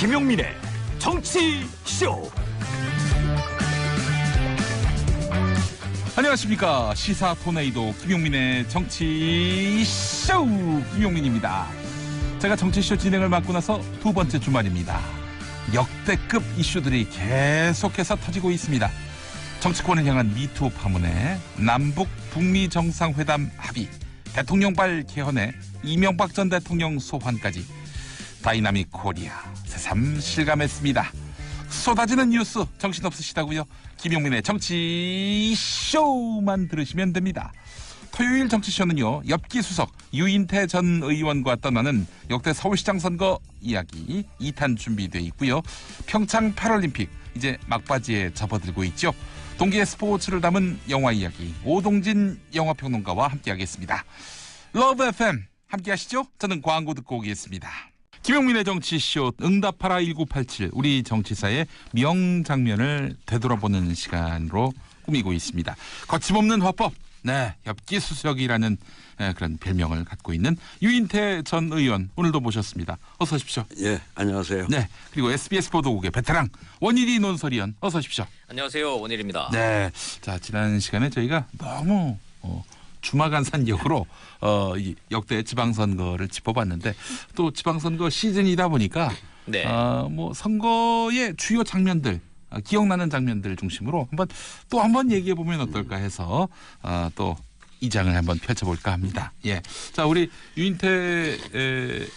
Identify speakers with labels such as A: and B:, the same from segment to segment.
A: 김용민의 정치쇼.
B: 안녕하십니까. 시사 토네이도 김용민의 정치쇼 김용민입니다. 제가 정치쇼 진행을 맡고 나서 두 번째 주말입니다. 역대급 이슈들이 계속해서 터지고 있습니다. 정치권을 향한 미투 파문에 남북 북미 정상회담 합의, 대통령발 개헌에 이명박 전 대통령 소환까지 다이나믹 코리아 새삼 실감했습니다. 쏟아지는 뉴스 정신없으시다고요? 김용민의 정치쇼만 들으시면 됩니다. 토요일 정치쇼는요, 엽기수석 유인태 전 의원과 떠나는 역대 서울시장 선거 이야기 2탄 준비되어 있고요. 평창 패럴림픽 이제 막바지에 접어들고 있죠. 동계의 스포츠를 담은 영화 이야기 오동진 영화평론가와 함께하겠습니다. 러브 FM 함께하시죠? 저는 광고 듣고 오겠습니다. 김용민의 정치쇼 응답하라 1987 우리 정치사의 명장면을 되돌아보는 시간으로 꾸미고 있습니다. 거침없는 화법, 네, 엽기수석이라는 그런 별명을 갖고 있는 유인태 전 의원 오늘도 모셨습니다. 어서 오십시오.
C: 예, 안녕하세요.
B: 네, 그리고 SBS 보도국의 베테랑 원일이 논설위원 어서 오십시오.
D: 안녕하세요, 원일입니다.
B: 네, 자 지난 시간에 저희가 너무 주마간산역으로 이 역대 지방선거를 짚어봤는데 또 지방선거 시즌이다 보니까
D: 네.
B: 뭐 선거의 주요 장면들, 기억나는 장면들 중심으로 한번 얘기해 보면 어떨까 해서 또 이 장을 한번 펼쳐볼까 합니다. 예, 자 우리 유인태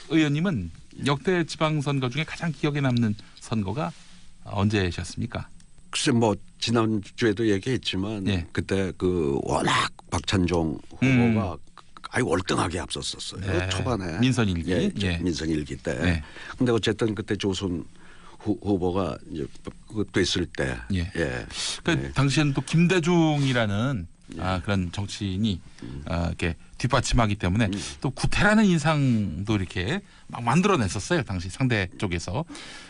B: 의원님은 역대 지방선거 중에 가장 기억에 남는 선거가 언제셨습니까?
C: 글쎄 뭐 지난주에도 얘기했지만
B: 예.
C: 그때 그 워낙 박찬종 후보가 아주 월등하게 앞섰었어요.
B: 네.
C: 초반에
B: 민선일기.
C: 예,
B: 예.
C: 민선일기 때.
B: 네.
C: 근데 어쨌든 그때 조순 후보가 이제 됐을 때.
B: 예.
C: 예.
B: 그
C: 예.
B: 당시에는 또 김대중이라는 그런 정치인이 이렇게 뒷받침하기 때문에 또 구태라는 인상도 이렇게 막 만들어냈었어요. 당시 상대 쪽에서.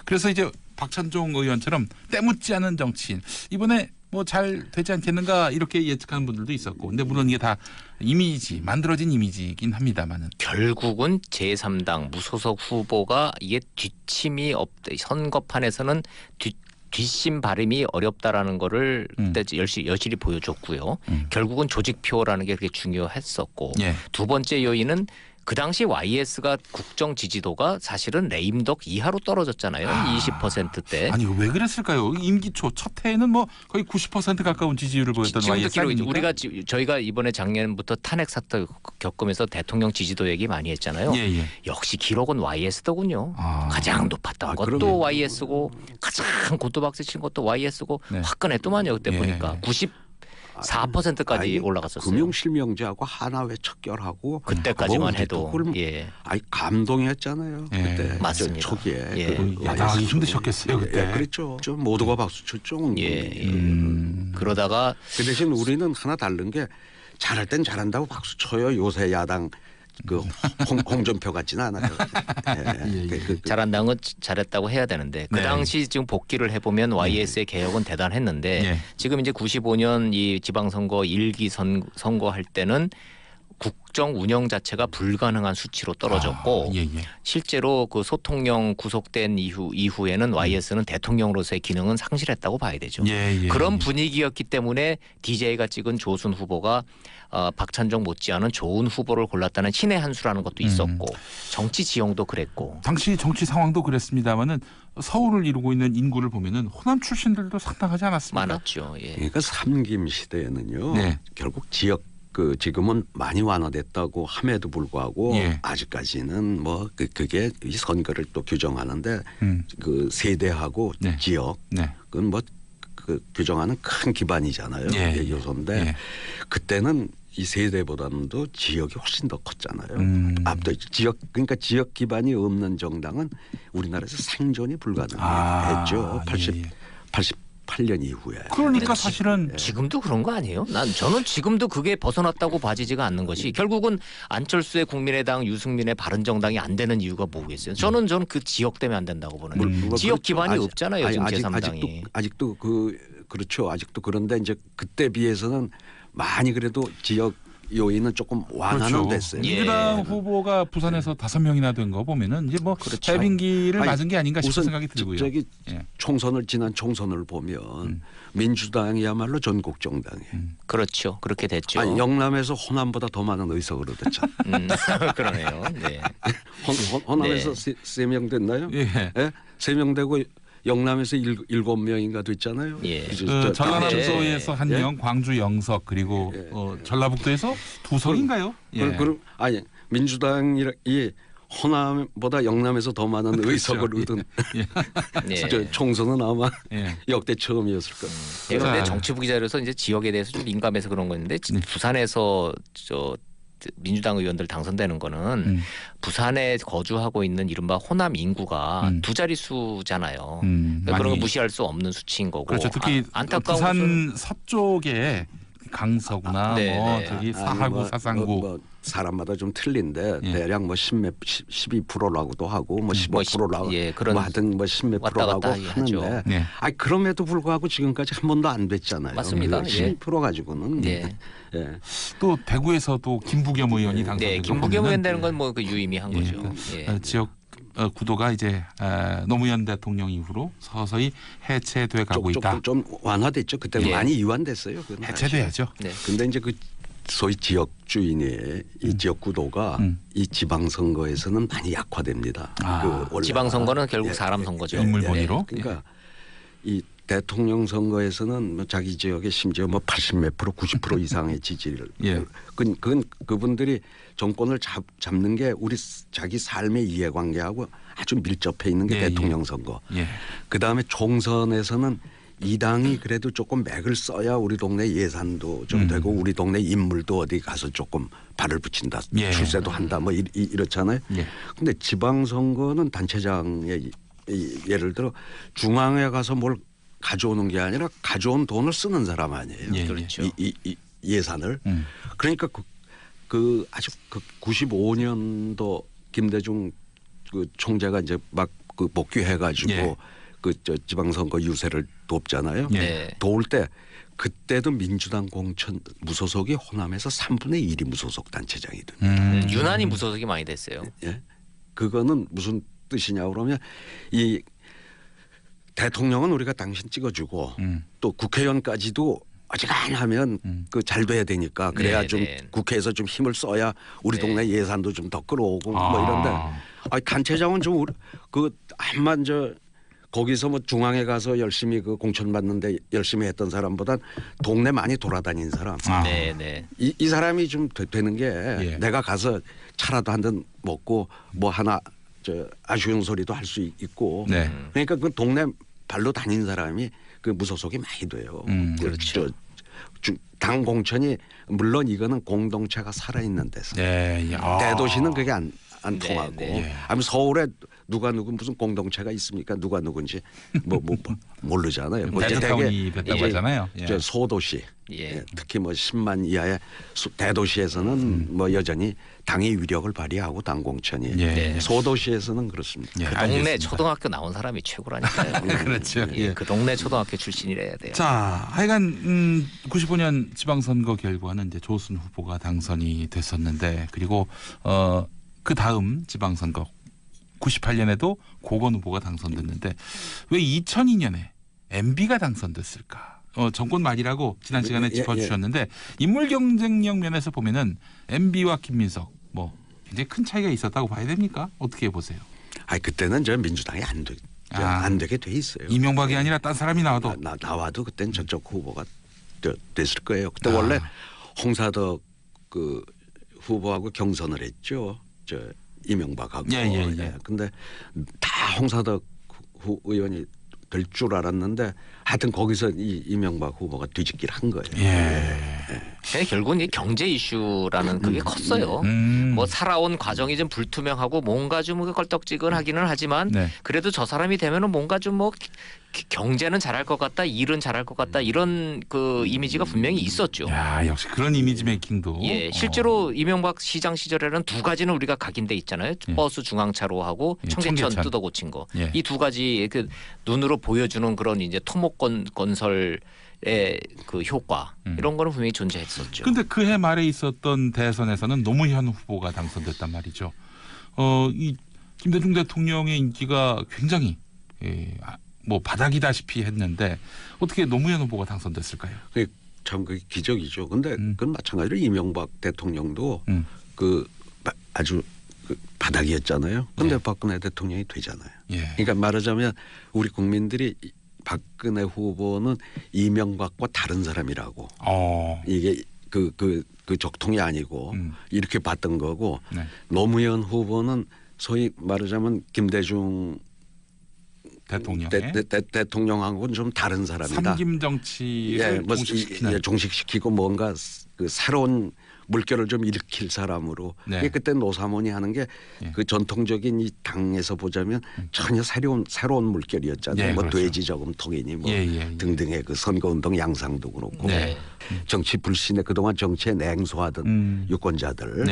B: 그래서 이제 박찬종 의원처럼 때묻지 않은 정치인 이번에 뭐 잘 되지 않겠는가 이렇게 예측하는 분들도 있었고, 근데 물론 이게 다 이미지, 만들어진 이미지이긴 합니다만은
D: 결국은 제3당 무소속 후보가 이게 뒷침이 없다. 선거판에서는 뒷심 발음이 어렵다라는 거를 그때 여실히 보여줬고요. 결국은 조직표라는 게 그렇게 중요했었고,
B: 예.
D: 두 번째 요인은 그 당시 YS가 국정 지지도가 사실은 레임덕 이하로 떨어졌잖아요. 20%대.
B: 아니 왜 그랬을까요? 임기 초 첫 해에는 뭐 거의 90% 가까운 지지율을 보였던
D: 지금도
B: YS
D: 기록이죠.
B: 아닙니까?
D: 저희가 이번에 작년부터 탄핵 사태 겪으면서 대통령 지지도 얘기 많이 했잖아요.
B: 예, 예.
D: 역시 기록은 YS더군요. 가장 높았던 것도
C: 그러면.
D: YS고 가장 고토박스 친 것도 YS고
B: 네.
D: 화끈했더만요. 그때
B: 예.
D: 보니까 94%까지
C: 아니,
D: 올라갔었어요.
C: 금융실명제하고 하나회 척결하고
D: 그때까지만
C: 그거
D: 해도
C: 그걸
D: 예.
C: 아니 감동했잖아요.
B: 예.
C: 그때
D: 맞습니다.
C: 초기에
D: 예.
C: 그
B: 야당하기 힘드셨겠어요 그때.
C: 예, 그랬죠. 좀 모두가 박수 쳤죠.
D: 예. 그러다가
C: 그 대신 우리는 하나 다른 게 잘할 땐 잘한다고 박수 쳐요. 요새 야당 그 홍준표 같지는 않아요. 예.
D: 잘한다는 건 잘했다고 해야 되는데 그
B: 네.
D: 당시 지금 복귀를 해보면 YS의 개혁은 대단했는데
B: 예.
D: 지금 이제 95년 이 지방선거 1기 선거할 때는 국정 운영 자체가 불가능한 수치로 떨어졌고
B: 예, 예.
D: 실제로 그 소통령 구속된 이후에는 YS는 대통령으로서의 기능은 상실했다고 봐야 되죠.
B: 예, 예,
D: 그런
B: 예.
D: 분위기였기 때문에 DJ가 찍은 조순 후보가 박찬종 못지않은 좋은 후보를 골랐다는 신의 한 수라는 것도 있었고 정치 지형도 그랬고
B: 당시 정치 상황도 그랬습니다만은 서울을 이루고 있는 인구를 보면은 호남 출신들도 상당하지 않았습니까?
D: 많았죠. 예.
C: 그러니까 삼김 시대에는요.
B: 네.
C: 결국 지역 그 지금은 많이 완화됐다고 함에도 불구하고
B: 예.
C: 아직까지는 뭐 그게 이 선거를 또 규정하는데 그 세대하고
B: 네.
C: 지역
B: 네.
C: 그건 뭐 그 규정하는 큰 기반이잖아요.
B: 예, 예.
C: 요소인데
B: 예.
C: 그때는 이 세대보다는도 지역이 훨씬 더 컸잖아요. 앞도 지역 그러니까 지역 기반이 없는 정당은 우리나라에서 생존이 불가능했죠.
B: 예, 예.
C: 88년 이후에.
B: 그러니까 사실은
D: 지금도 그런 거 아니에요? 저는 지금도 그게 벗어났다고 봐지지가 않는 것이 결국은 안철수의 국민의당, 유승민의 바른정당이 안 되는 이유가 뭐겠어요? 저는 그 지역 때문에 안 된다고 보는 거예요. 지역 기반이 없잖아요. 지금 제3당이.
C: 아직도 그렇죠. 아직도 그런데 이제 그때 비해서는 많이 그래도 지역 요인은 조금 완화는
B: 그렇죠.
C: 됐어요.
B: 민주당 후보가 부산에서 5명이나 된 거 보면은 이제 뭐
D: 그렇죠.
B: 해빙기를 맞은 게 아닌가 싶은
C: 우선
B: 생각이 들고요.
C: 저기
B: 예.
C: 지난 총선을 보면 민주당이야말로 전국 정당이에요.
D: 그렇죠. 그렇게 됐죠.
C: 아니, 영남에서 호남보다 더 많은 의석으로 됐잖아요.
D: 그러네요. 네.
C: 호남에서
D: 네.
C: 세 명 됐나요?
B: 예.
C: 예? 3명 되고 영남에서 7명인가 됐잖아요.
D: 예.
B: 그 전라남도에서
C: 예.
B: 한 명, 광주 영석 그리고 전라북도에서 2석인가요? 예.
C: 그럼 아니 민주당이 호남보다 영남에서 더 많은
B: 그렇죠.
C: 의석을 얻은
D: 예.
C: 저 총선은 아마
B: 예.
C: 역대 처음이었을 거예요.
D: 제가
B: 자.
D: 근데 정치부 기자로서 이제 지역에 대해서 좀 민감해서 그런 건데 부산에서 저 민주당 의원들 당선되는 거는 부산에 거주하고 있는 이른바 호남 인구가 두 자릿수잖아요. 그러니까 그런 거
B: 많이.
D: 무시할 수 없는 수치인 거고.
B: 그렇죠. 특히
D: 안타까운
B: 부산 서쪽에 강서구나
D: 네,
B: 뭐
D: 네.
B: 저기 사하구, 사상구
C: 뭐 사람마다 좀 틀린데
B: 예.
C: 대략 뭐 12%라고도 하고 뭐 15%라고
D: 예, 그런
C: 뭐 하여튼 뭐 10몇
D: 왔다
C: %라고
D: 갔다
C: 하는데
D: 하죠.
B: 네.
C: 아니 그럼에도 불구하고 지금까지 한 번도 안 됐잖아요.
D: 맞습니다.
C: 12% 가지고는
D: 예.
C: 예.
B: 또 대구에서도 김부겸 의원이 당선되고
D: 네, 김부겸
B: 보면은
D: 의원 되는 건 뭐 그 유의미한 거죠. 예.
B: 지역 구도가 이제 노무현 대통령 이후로 서서히 해체돼 가고 있다.
C: 좀 완화됐죠. 그때
D: 예.
C: 많이 이완됐어요. 그건
B: 해체돼야죠.
D: 네.
C: 근데 이제 그 소위 지역 주인의 이 지역 구도가 이 지방선거에서는 많이 약화됩니다. 원래
D: 지방선거는 결국 사람 선거죠.
B: 인물 본위로.
C: 그러니까 이 대통령 선거에서는 뭐 자기 지역에 심지어 뭐 80몇 프로, 90% 이상의 지지를.
B: 예.
C: 그건 그분들이 정권을 잡는 게 우리 자기 삶의 이해관계하고 아주 밀접해 있는 게
B: 예,
C: 대통령 선거.
B: 예.
C: 그 다음에 총선에서는 이 당이 그래도 조금 맥을 써야 우리 동네 예산도 좀 되고 우리 동네 인물도 어디 가서 조금 발을 붙인다.
B: 예.
C: 출세도 한다. 뭐 이렇잖아요.
B: 예.
C: 근데 지방선거는 단체장의 예를 들어 중앙에 가서 뭘 가져오는 게 아니라 가져온 돈을 쓰는 사람 아니에요.
B: 예,
D: 그렇죠.
C: 이 예산을. 그러니까 그 아주 그 95년도 김대중 그 총재가 이제 막 그 복귀해가지고
B: 예.
C: 그 저 지방선거 유세를 돕잖아요.
D: 네.
C: 도울 때 그때도 민주당 공천 무소속이 호남에서 3분의 1이 무소속 단체장이든.
D: 유난히 무소속이 많이 됐어요.
C: 예. 그거는 무슨 뜻이냐 그러면 이 대통령은 우리가 당신 찍어주고 또 국회의원까지도 어지간하면 그 잘 돼야 되니까 그래야
D: 네,
C: 좀
D: 네.
C: 국회에서 좀 힘을 써야 우리
D: 네.
C: 동네 예산도 좀 더 끌어오고 뭐 이런데 아니 단체장은 좀 그 한만 저 거기서 뭐 중앙에 가서 열심히 그 공천 받는데 열심히 했던 사람보단 동네 많이 돌아다닌 사람
D: 네, 네.
C: 이 사람이 좀 되는 게
B: 예.
C: 내가 가서 차라도 한 잔 먹고 뭐 하나 저 아쉬운 소리도 할 수 있고
B: 네.
C: 그러니까 그 동네 발로 다닌 사람이 그 무소속이 많이 돼요.
D: 그렇죠.
C: 당 공천이 물론 이거는 공동체가 살아있는 데서
B: 네. 예.
C: 대도시는 그게 안
D: 네,
C: 통하고
D: 네.
C: 아니 서울에 누가 누구 무슨 공동체가 있습니까? 누가 누군지 뭐 모르잖아요. 뭐 이제
B: 베드타운이 됐다고
C: 이제
B: 하잖아요. 예.
C: 저 소도시
D: 예.
C: 특히 뭐 10만 이하의 대도시에서는 뭐 여전히 당의 위력을 발휘하고 당 공천이
B: 예.
D: 네.
C: 소도시에서는 그렇습니다.
B: 예,
D: 그 동네
B: 알겠습니다.
D: 초등학교 나온 사람이 최고라니까요.
B: 그렇죠.
D: 예,
B: 예.
D: 그 동네 초등학교 출신이래야 돼요.
B: 자, 하여간 95년 지방선거 결과는 이제 조순 후보가 당선이 됐었는데 그리고 그 다음 지방선거 98년에도 고건 후보가 당선됐는데 왜 2002년에 MB가 당선됐을까? 정권 말이라고 지난 시간에
C: 예,
B: 짚어주셨는데 인물 경쟁력 면에서 보면은 MB와 김민석 뭐 굉장히 큰 차이가 있었다고 봐야 됩니까? 어떻게 보세요?
C: 아 그때는 저 민주당이 안 되게 돼 있어요.
B: 이명박이 아니라 딴 사람이 나와도
C: 나와도 그때는 저쪽 후보가 됐을 거예요. 그때 원래 홍사덕 그 후보하고 경선을 했죠. 저 이명박하고.
B: 예.
C: 근데 다 홍사덕 의원이 될 줄 알았는데 하여튼 거기서 이 이명박 후보가 뒤집기를 한 거예요.
D: 그냥 결국은 이게 경제 이슈라는 그게 컸어요. 뭐 살아온 과정이 좀 불투명하고 뭔가 좀 껄떡지근하기는 하지만
B: 네.
D: 그래도 저 사람이 되면은 뭔가 좀 뭐 경제는 잘할 것 같다, 일은 잘할 것 같다 이런 그 이미지가 분명히 있었죠.
B: 야 역시 그런 이미지 메이킹도
D: 예, 실제로 이명박 시장 시절에는 두 가지는 우리가 각인돼 있잖아요. 버스 중앙차로 하고
B: 예,
D: 청계천
B: 청계천.
D: 뜯어 고친 거.
B: 예.
D: 이 두 가지 그 눈으로 보여주는 그런 이제 토목 건설 그 효과 이런 거는 분명히 존재했었죠.
B: 근데 그해 말에 있었던 대선에서는 노무현 후보가 당선됐단 말이죠. 이 김대중 대통령의 인기가 굉장히 뭐 바닥이다시피 했는데 어떻게 노무현 후보가 당선됐을까요?
C: 참 그 기적이죠. 근데 그건 마찬가지로 이명박 대통령도 그 아주 그 바닥이었잖아요. 근데 박근혜 대통령이 되잖아요.
B: 예.
C: 그러니까 말하자면 우리 국민들이 박근혜 후보는 이명박과 다른 사람이라고 이게 그 적통이 아니고 이렇게 봤던 거고
B: 네.
C: 노무현 후보는 소위 말하자면 김대중
B: 대통령의
C: 대통령하고는 좀 다른 사람이다.
B: 삼김 정치를 종식시키는
C: 종식시키고 뭔가 그 새로운 물결을 좀 일으킬 사람으로.
B: 네.
C: 그때 노사모니 하는 게 그 전통적인 이 당에서 보자면 전혀 새로운 물결이었잖아요.
B: 네,
C: 뭐
B: 그렇죠.
C: 돼지 저금 통이니 뭐
B: 예.
C: 등등의 그 선거운동 양상도 그렇고
D: 네.
C: 정치 불신에 그동안 정치에 냉소하던 유권자들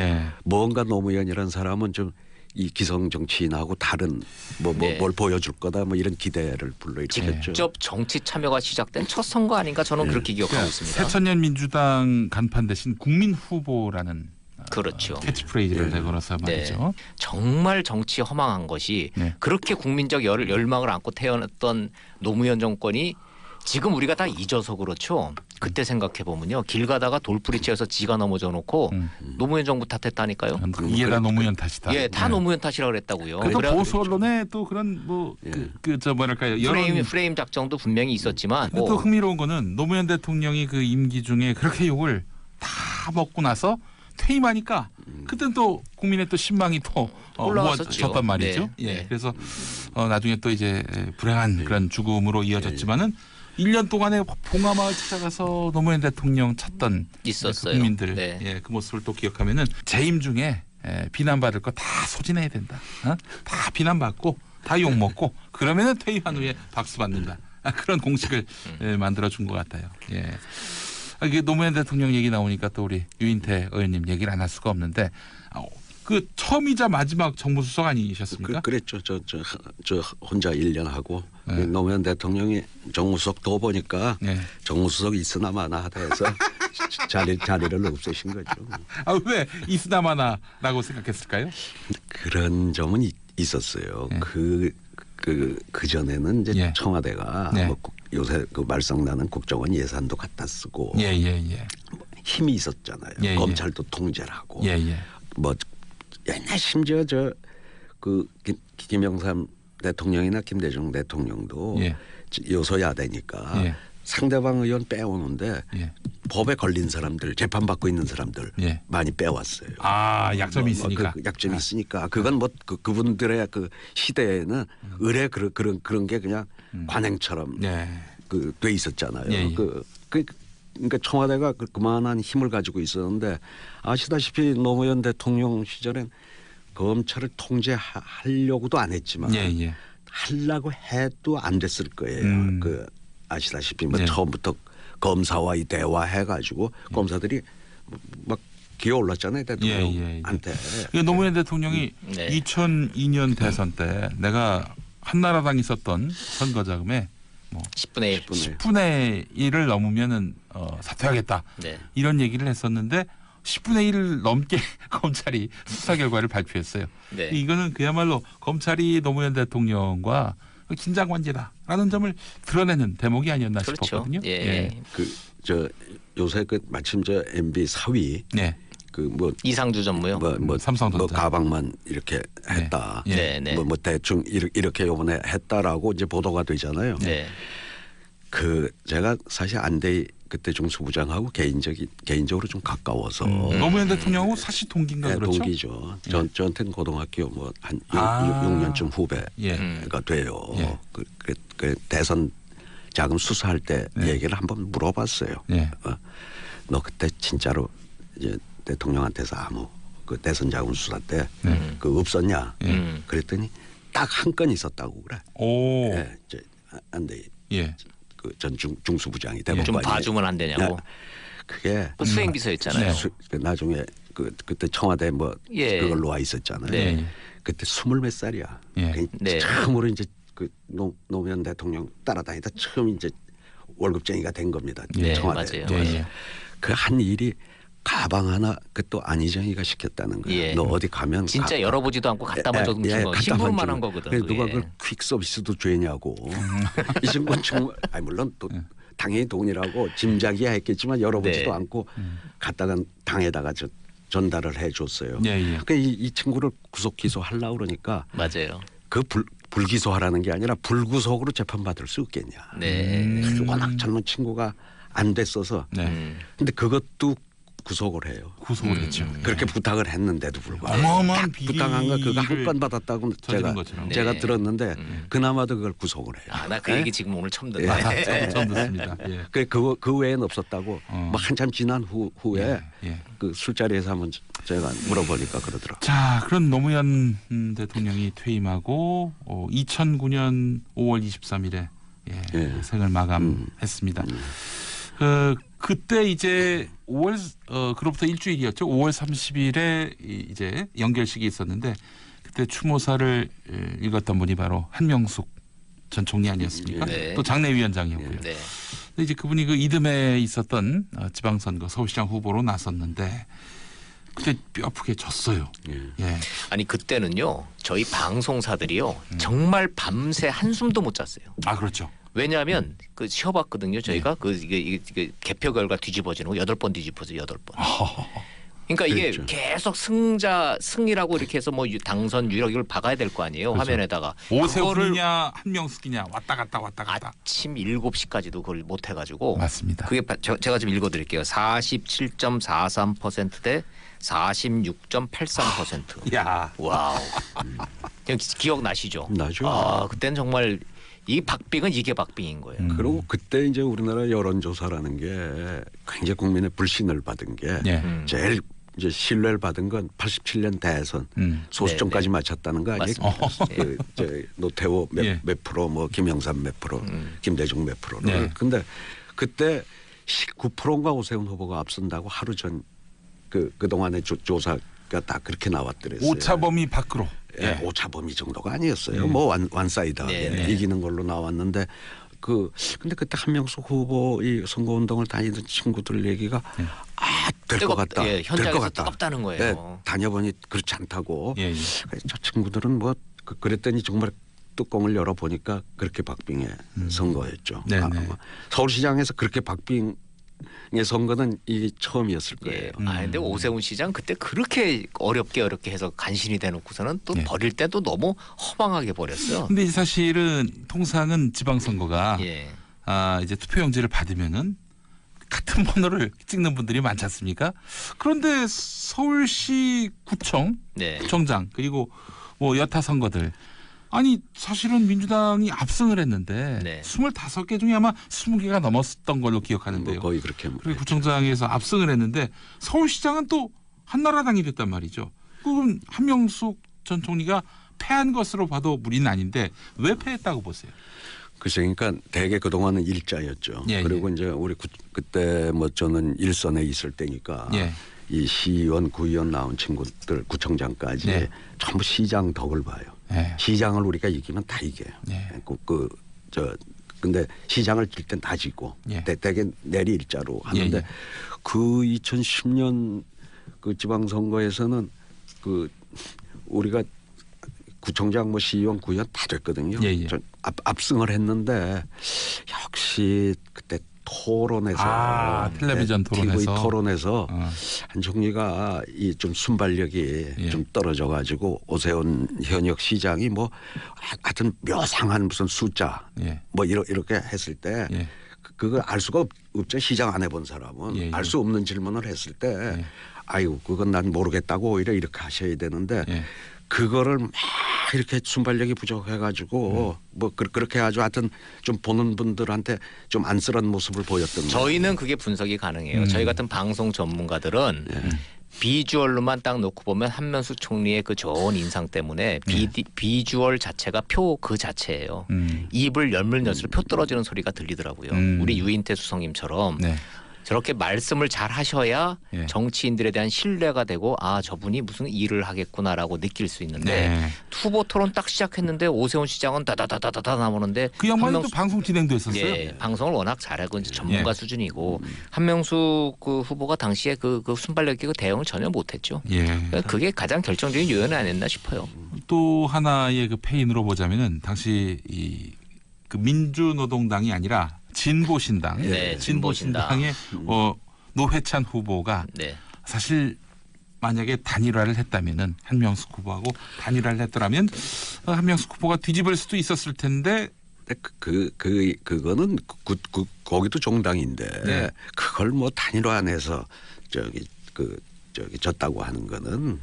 C: 뭔가 노무현이라는 사람은 좀 이 기성 정치인하고 다른 뭘 보여줄 거다 뭐 이런 기대를 불러일으켰죠.
D: 직접 정치 참여가 시작된 첫 선거 아닌가 저는 그렇게 기억하고 있습니다.
B: 새천년 민주당 간판 대신 국민 후보라는
D: 그렇죠.
B: 캐치프레이즈를 내걸어서 말이죠.
D: 정말 정치 허망한 것이 그렇게 국민적 열망을 안고 태어났던 노무현 정권이 지금 우리가 다 잊어서 그렇죠. 그때 생각해 보면요, 길 가다가 돌부리치에서 지가 넘어져 놓고 노무현 정부 탓했다니까요.
B: 이게 다 노무현 탓이다.
D: 예, 다 노무현 탓이라 그랬다고요.
B: 그래서 보수 언론에 또 그런 뭐랄까요
D: 프레임 작정도 분명히 있었지만
B: 또 흥미로운 거는 노무현 대통령이 그 임기 중에 그렇게 욕을 다 먹고 나서 퇴임하니까 그때는 또 국민의 또 신망이 또 올라왔었단 말이죠.
D: 네.
B: 예, 그래서 나중에 또 이제 불행한 그런 죽음으로 이어졌지만은 1년 동안에 봉하마을 찾아가서 노무현 대통령 찾던
D: 있었어요.
B: 그 국민들
D: 네.
B: 그 모습을 또 기억하면은 재임 중에 비난받을 거 다 소진해야 된다. 다 비난받고 다 욕 먹고 그러면은 퇴임한 후에 박수 받는다. 그런 공식을 만들어 준 것 같아요. 예. 이게 노무현 대통령 얘기 나오니까 또 우리 유인태 의원님 얘기를 안 할 수가 없는데 그 처음이자 마지막 정무수석 아니셨습니까?
C: 그랬죠. 저 혼자 1년 하고 노무현 대통령이 정무수석 더 보니까 정무수석 있으나 마나 하다 해서 자리를 없애신 거죠.
B: 왜 있으나마나라고 생각했을까요?
C: 그런 점은 있었어요. 그 전에는 이제 청와대가 뭐 요새 그 말썽나는 국정원 예산도 갖다 쓰고 힘이 있었잖아요. 검찰도 통제를 하고 뭐 옛날 심지어 그 김영삼 대통령이나 김대중 대통령도 여소야대니까 상대방 의원 빼오는데 법에 걸린 사람들 재판받고 있는 사람들 많이 빼왔어요.
B: 약점이 있으니까.
C: 약점이 있으니까 그건 뭐 그분들의 그 시대에는 의뢰 그런 게 그냥 관행처럼 그 돼 있었잖아요. 그러니까 청와대가 그만한 힘을 가지고 있었는데 아시다시피 노무현 대통령 시절엔 검찰을 통제하려고도 안 했지만 하려고 해도 안 됐을 거예요. 그 아시다시피 뭐 처음부터 검사와 대화해가지고 검사들이 막 기어올랐잖아요 대통령한테.
B: 노무현 대통령이 2002년 대선 때 내가 한나라당 있었던 선거 자금에 뭐 10분의 1을 넘으면은 사퇴하겠다 이런 얘기를 했었는데 10분의 1을 넘게 검찰이 수사 결과를 발표했어요. 이거는 그야말로 검찰이 노무현 대통령과 긴장 관계다라는 점을 드러내는 대목이 아니었나 싶었거든요.
C: 요새 마침 MB 사위
D: 이상주 전무요.
B: 삼성전자
C: 가방만 이렇게 했다. 뭐 대충 이렇게 요번에 했다라고 이제 보도가 되잖아요. 그 제가 사실 안대희 그때 중수부장하고 개인적으로 좀 가까워서
B: 노무현 대통령하고 사실 동기인가 그렇죠?
C: 동기죠. 저한테는 고등학교 뭐 한 6년쯤 후배가 돼요. 그 대선 자금 수사할 때 얘기를 한번 물어봤어요. 너 그때 진짜로 이제 대통령한테서 아무 그 대선 자금 수사 때 그 없었냐? 그랬더니 딱 한 건 있었다고 그래. 이제 안대희 그 전 중수부장이 대법관이
D: 좀 봐주면 안 되냐고.
C: 그게
D: 수행비서였잖아요.
C: 나중에 그때 청와대 뭐 그걸로 와 있었잖아요. 그때 20몇 살이야. 처음으로 이제 그 노무현 대통령 따라다니다 처음 이제 월급쟁이가 된 겁니다.
D: 네,
C: 청와대.
D: 맞아요.
B: 예, 예.
C: 그 한 일이 가방 하나 그또 안희정이가 시켰다는 거예요.
D: 예.
C: 너 어디 가면
D: 진짜 열어보지도 않고 갖다만 줘도 심부름만 한 거거든.
C: 그래서 누가
D: 그게.
C: 그걸 퀵 서비스도 죄냐고. 이 친구는 정말 아니 물론 또 당연히 돈이라고 짐작이야 했겠지만 열어보지도
D: 네.
C: 않고 갖다가 당에다가 전달을 해줬어요.
B: 예, 예.
C: 그러니까 이 친구를 구속 기소하려고 그러니까
D: 맞아요.
C: 그 불기소하라는 게 아니라 불구속으로 재판받을 수 있겠냐.
D: 네.
C: 워낙 젊은 친구가 안 됐어서.
B: 네.
C: 근데 그것도 구속을 해요.
B: 구속을 했죠.
C: 그렇게 부탁을 했는데도 불구하고
B: 어마어마한
C: 부탁한 거 그거 한
B: 비리를
C: 건 받았다고
B: 저지른 것처럼.
C: 제가
D: 네.
C: 들었는데 그나마도 그걸 구속을 해요.
D: 아, 나 그
C: 네?
D: 얘기 지금 오늘 처음 듣네.
B: 처음 듣습니다. 예.
C: 그 외에는 없었다고 뭐 한참 지난 후에
B: 예.
C: 그 술자리에서 한번 제가 물어보니까 그러더라고요.
B: 자, 그런 노무현 대통령이 퇴임하고 2009년 5월 23일에
C: 예.
B: 생을 마감했습니다. 그때 이제 5월 그로부터 일주일이었죠. 5월 30일에 이제 연결식이 있었는데 그때 추모사를 읽었던 분이 바로 한명숙 전 총리 아니었습니까?
D: 네.
B: 또 장례위원장이었고요.
D: 네.
B: 근데 이제 그분이 그 이듬해 있었던 지방선거 서울시장 후보로 나섰는데 그때 뼈아프게 졌어요. 예.
D: 아니 그때는요 저희 방송사들이요 정말 밤새 한숨도 못 잤어요.
B: 아 그렇죠.
D: 왜냐하면 그 쉬어봤거든요. 저희가 이게 개표 결과 뒤집어지는 거 8번 뒤집어져 8번. 그러니까 이게
C: 그렇죠.
D: 계속 승이라고 이렇게 해서 뭐 당선 유력 이걸 박아야 될 거 아니에요.
B: 그렇죠.
D: 화면에다가.
B: 오세훈이냐 한명숙이냐 왔다 갔다
D: 아침 7시까지도 그걸 못 해가지고.
B: 맞습니다.
D: 그게 제가 좀 읽어드릴게요. 47.43% 대 46.83%.
B: 야.
D: 와우. 그냥 기억나시죠?
C: 나죠.
D: 아, 그때는 정말 이 박빙은 이게 박빙인 거예요.
C: 그리고 그때 이제 우리나라 여론조사라는 게 굉장히 국민의 불신을 받은 게
B: 예.
C: 제일 이제 신뢰를 받은 건 87년 대선 소수점까지
D: 네, 네.
C: 맞췄다는 거 아니에요?
D: 맞습니다.
C: 그 이제 노태우
B: 예.
C: 몇 프로, 뭐 김영삼 몇 프로, 김대중 몇 프로를.
B: 네.
C: 근데 그때 19%인가 오세훈 후보가 앞선다고 하루 전 그동안의 조사가 다 그렇게 나왔더랬어요.
B: 오차범위 밖으로.
C: 예, 오차범위 정도가 아니었어요. 뭐 완사이드하게
D: 네, 네.
C: 이기는 걸로 나왔는데 근데 그때 한명숙 후보 이 선거운동을 다니던 친구들 얘기가 될 것 같다.
D: 예,
C: 될 것
D: 현장에서
C: 같다.
D: 뜨겁다는 거예요.
C: 예, 다녀보니 그렇지 않다고.
B: 예, 예.
C: 그래서 저 친구들은 뭐 그랬더니 정말 뚜껑을 열어 보니까 그렇게 박빙의 선거였죠.
B: 네, 네.
C: 아마 서울시장에서 그렇게 박빙의 선거는 이게 처음이었을 거예요.
D: 예. 아 근데 오세훈 시장 그때 그렇게 어렵게 해서 간신히 대놓고서는 또
B: 예.
D: 버릴 때도 너무 허망하게 버렸어요.
B: 근데 사실은 통상은 지방선거가
D: 예.
B: 이제 투표용지를 받으면은 같은 번호를 찍는 분들이 많지 않습니까? 그런데 서울시 구청,
D: 네.
B: 구청장 그리고 뭐 여타 선거들 아니 사실은 민주당이 압승을 했는데
D: 네.
B: 25개 중에 아마 20개가 넘었던 걸로 기억하는데요.
C: 뭐 거의 그렇게.
B: 그리고 구청장에서 압승을 했는데 서울시장은 또 한나라당이 됐단 말이죠. 그건 한명숙 전 총리가 패한 것으로 봐도 무리는 아닌데 왜 패했다고 보세요?
C: 글쎄, 그러니까 대개 그동안은 일자였죠.
B: 예,
C: 그리고 이제 우리 그때 뭐 저는 일선에 있을 때니까
B: 예.
C: 이 시의원, 구의원 나온 친구들 구청장까지
B: 네.
C: 전부 시장 덕을 봐요.
B: 예.
C: 시장을 우리가 이기면 다 이겨요.
B: 예.
C: 근데 시장을 질 땐 다 지고
B: 예.
C: 대개 내리 일자로 하는데
B: 예, 예.
C: 그 2010년 그 지방선거에서는 그 우리가 구청장 뭐 시의원 구의원 다 됐거든요.
B: 예, 예.
C: 압승을 했는데 역시 그때 토론에서
B: 텔레비전 토론에서
C: TV 토론에서
B: 어.
C: 한 총리가 이 좀 순발력이
B: 예.
C: 좀 떨어져 가지고 오세훈 현역 시장이 뭐 하여튼 묘상한 무슨 숫자
B: 예.
C: 뭐 이렇게 했을 때
B: 예.
C: 그걸 알 수가 없죠. 시장 안 해본 사람은
B: 예, 예.
C: 알 수 없는 질문을 했을 때
B: 예.
C: 아이고 그건 난 모르겠다고 오히려 이렇게 하셔야 되는데
B: 예.
C: 그거를 막 이렇게 순발력이 부족해가지고 뭐 그렇게 아주 하여튼 좀 보는 분들한테 좀 안쓰러운 모습을 보였던 거예요.
D: 저희는 그게 분석이 가능해요. 저희 같은 방송 전문가들은 비주얼로만 딱 놓고 보면 한명숙 총리의 그 좋은 인상 때문에 비주얼 자체가 표 그 자체예요. 입을 열면 열수록 표 떨어지는 소리가 들리더라고요. 우리 유인태 수석님처럼
B: 네.
D: 저렇게 말씀을 잘 하셔야
B: 예.
D: 정치인들에 대한 신뢰가 되고 아 저분이 무슨 일을 하겠구나라고 느낄 수 있는데
B: 네.
D: 후보 토론 딱 시작했는데 오세훈 시장은 다다다다다 나오는데
B: 그 양반이 또
D: 한명숙
B: 방송 진행도 했었어요.
D: 예, 방송을 워낙 잘하고 이제 전문가
B: 예.
D: 수준이고 한명숙 그 후보가 당시에 그 순발력 있게 대응을 전혀 못했죠.
B: 예.
D: 그러니까 그게 가장 결정적인 요인이 아니었나 싶어요.
B: 또 하나의 그 패인으로 보자면은 당시 그 민주노동당이 아니라 진보신당,
D: 네,
B: 진보신당의 노회찬 후보가
D: 네.
B: 사실 만약에 단일화를 했다면은 한명숙 후보하고 단일화를 했더라면 한명숙 후보가 뒤집을 수도 있었을 텐데.
C: 그거는 거기도 종당인데
B: 네.
C: 그걸 뭐 단일화 안에서 졌다고 하는 거는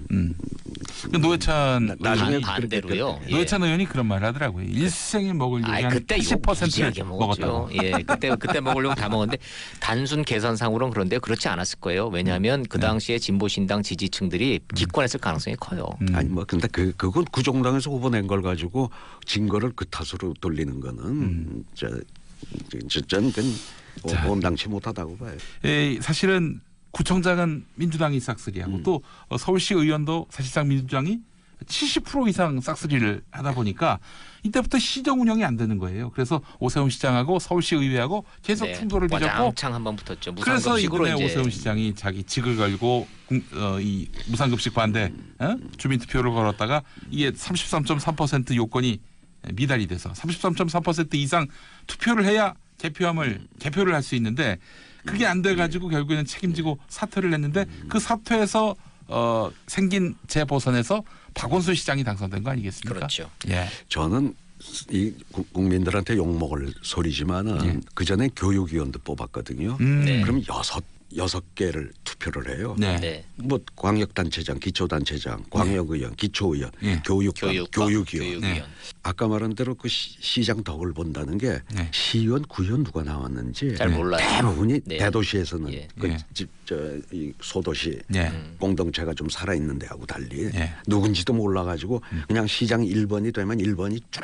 B: 노회찬
C: 나중에
D: 반대로요. 예.
B: 노회찬 의원이 그런 말을 하더라고요. 일생에 먹으려고 한
D: 그때 이거
B: 80%를 먹었다고.
D: 예, 그때 먹으려고 다 먹었는데 단순 계산상으로는 그런데 그렇지 않았을 거예요. 왜냐하면 그 당시에 진보신당 지지층들이 기권했을 가능성이 커요.
C: 아니 뭐 근데 그건 구정당에서 후보 낸 걸 가지고 증거를 그 탓으로 돌리는 거는 저는 온당치 못하다고 봐요.
B: 사실은 구청장은 민주당이 싹쓸이하고 또 서울시 의원도 사실상 민주당이 70% 이상 싹쓸이를 하다 보니까 이때부터 시정 운영이 안 되는 거예요. 그래서 오세훈 시장하고 서울시 의회하고 계속 충돌을 빚었고
D: 와장창 한번 붙었죠.
B: 그래서
D: 무상급식으로
B: 이번에
D: 이제
B: 오세훈 시장이 자기 직을 걸고 이 무상급식 반대 주민투표를 걸었다가 이게 33.3% 요건이 미달이 돼서 33.3% 이상 투표를 해야 개표를 할 수 있는데 그게 안 돼가지고 결국에는 책임지고 사퇴를 했는데 그 사퇴에서 생긴 재보선에서 박원순 시장이 당선된 거 아니겠습니까?
D: 그렇죠.
B: 예.
C: 저는 이 국민들한테 욕먹을 소리지만은
B: 예.
C: 그 전에 교육위원도 뽑았거든요.
D: 네.
C: 그럼 여섯 개를 투표를 해요.
B: 네.
D: 네.
C: 뭐 광역단체장, 기초단체장, 광역의원, 기초의원,
B: 예.
C: 교육위원.
D: 교육위원.
C: 아까 말한 대로 그 시장 덕을 본다는 게
B: 네.
C: 시의원, 구의원 누가 나왔는지
D: 잘 몰라요.
C: 대부분이
D: 네.
C: 대도시에서는
D: 예.
B: 예.
C: 이 소도시
B: 예.
C: 공동체가 좀 살아있는 데하고 달리
B: 예.
C: 누군지도 몰라가지고 그냥 시장 1번이 되면 1번이 쭉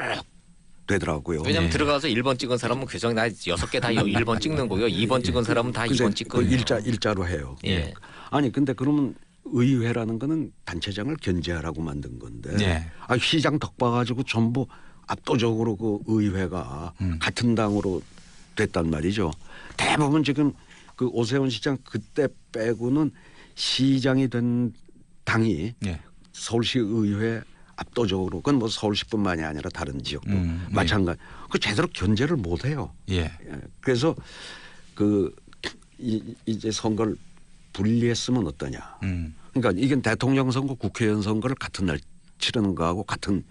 C: 되더라고요.
D: 왜냐하면
B: 예.
D: 들어가서 1번 찍은 사람은 규정 나 6개 다 1번 찍는 거고요. 2번 찍은 사람은 다 2번 찍고.
C: 그 일자로 해요.
D: 예.
C: 아니 근데 그러면 의회라는 거는 단체장을 견제하라고 만든 건데
B: 예.
C: 시장 덕 봐가지고 전부 압도적으로 그 의회가 같은 당으로 됐단 말이죠. 대부분 지금 그 오세훈 시장 그때 빼고는 시장이 된 당이
B: 예.
C: 서울시 의회 압도적으로 그건 뭐 서울시뿐만이 아니라 다른 지역도 마찬가지. 그 제대로 견제를 못 해요.
B: 예.
C: 그래서 이제 선거를 분리했으면 어떠냐. 그러니까 이건 대통령 선거, 국회의원 선거를 같은 날 치르는 거하고 같은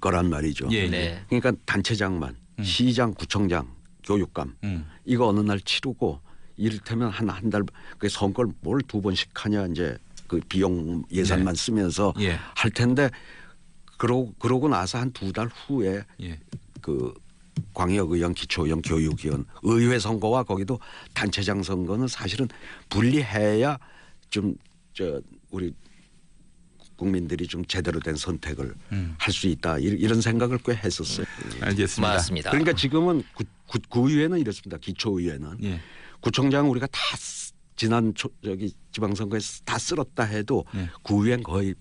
C: 거란 말이죠.
B: 예.
D: 네.
C: 그러니까 단체장만 시장, 구청장, 교육감 이거 어느 날 치르고 이를테면 한 달 그 선거를 뭘 2번씩 하냐 이제 그 비용 예산만 쓰면서
B: 예.
C: 할 텐데 그러고 나서 한 2달 후에
B: 예.
C: 그 광역의원, 기초의원, 교육위원, 의회 선거와 거기도 단체장 선거는 사실은 분리해야 좀 우리 국민들이 좀 제대로 된 선택을 할 수 있다 이런 생각을 꽤 했었어요.
B: 알겠습니다.
D: 맞습니다.
C: 그러니까 지금은 구의회는 이렇습니다. 기초의회는
B: 예.
C: 구청장 우리가 다 지난 지방선거에서 다 쓸었다 해도
B: 예.
C: 구의회는 거의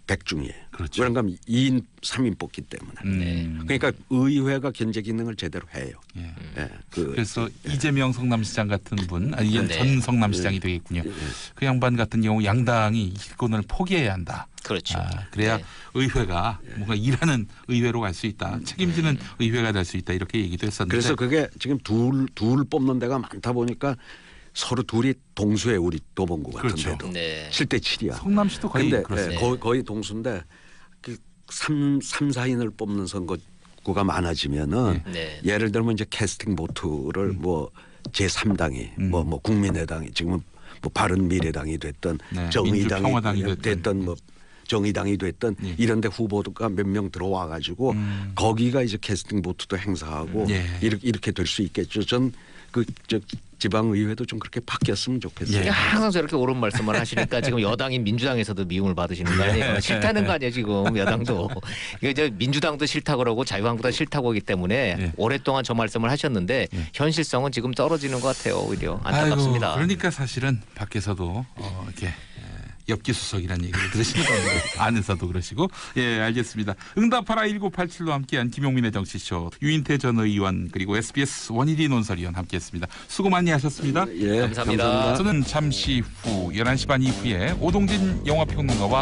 C: 백중이에요.
B: 그렇죠.
C: 그런가 하면 2인 3인 뽑기 때문에. 그러니까 의회가 견제 기능을 제대로 해요.
B: 예.
C: 예,
B: 그래서 이재명 성남시장 같은 분, 아니
D: 네.
B: 전 성남시장이 되겠군요. 그 양반 같은 경우 양당이 이권을 포기해야 한다.
D: 그렇죠.
B: 그래야
D: 네.
B: 의회가 뭔가 일하는 의회로 갈 수 있다. 책임지는 의회가 될 수 있다. 이렇게 얘기도 했었는데.
C: 그래서 그게 지금 둘 뽑는 데가 많다 보니까 서로 둘이 동수에 우리 도봉구 같은
B: 그렇죠.
C: 데도
D: 네.
C: 7대 7이야.
B: 성남시도 거의
C: 근데
B: 그렇습니다.
C: 거의 동수인데 그 3, 4인을 뽑는 선거구가 많아지면은
D: 네.
C: 예를 들면 이제 캐스팅 보트를 뭐 제3당이 뭐 국민의당이 지금은 뭐 바른미래당이 됐던
B: 네.
C: 정의당이
B: 민주평화당이
C: 됐던 뭐 정의당이 됐던
B: 예.
C: 이런데 후보가 몇 명 들어와 가지고 거기가 이제 캐스팅 보트도 행사하고
B: 예.
C: 이렇게 될 수 있겠죠. 전 지방의회도 좀 그렇게 바뀌었으면 좋겠어요.
B: 예.
D: 항상 저렇게 옳은 말씀을 하시니까 지금 여당인 민주당에서도 미움을 받으시는 거 아니에요? 싫다는 거 아니에요 지금 여당도. 이제 민주당도 싫다 그러고 자유한국당 싫다고 하기 때문에
B: 예.
D: 오랫동안 저 말씀을 하셨는데 현실성은 지금 떨어지는 것 같아요. 오히려 안타깝습니다.
B: 아이고, 그러니까 사실은 밖에서도 이렇게 엽기수석이라는 얘기를 들으시는 겁니다. 안에서도 그러시고. 예, 알겠습니다. 응답하라 1987로 함께한 김용민의 정치쇼 유인태 전 의원 그리고 SBS 원일이 논설위원 함께했습니다. 수고 많이 하셨습니다.
C: 예,
D: 감사합니다.
B: 저는 잠시 후 11시 반 이후에 오동진 영화평론가와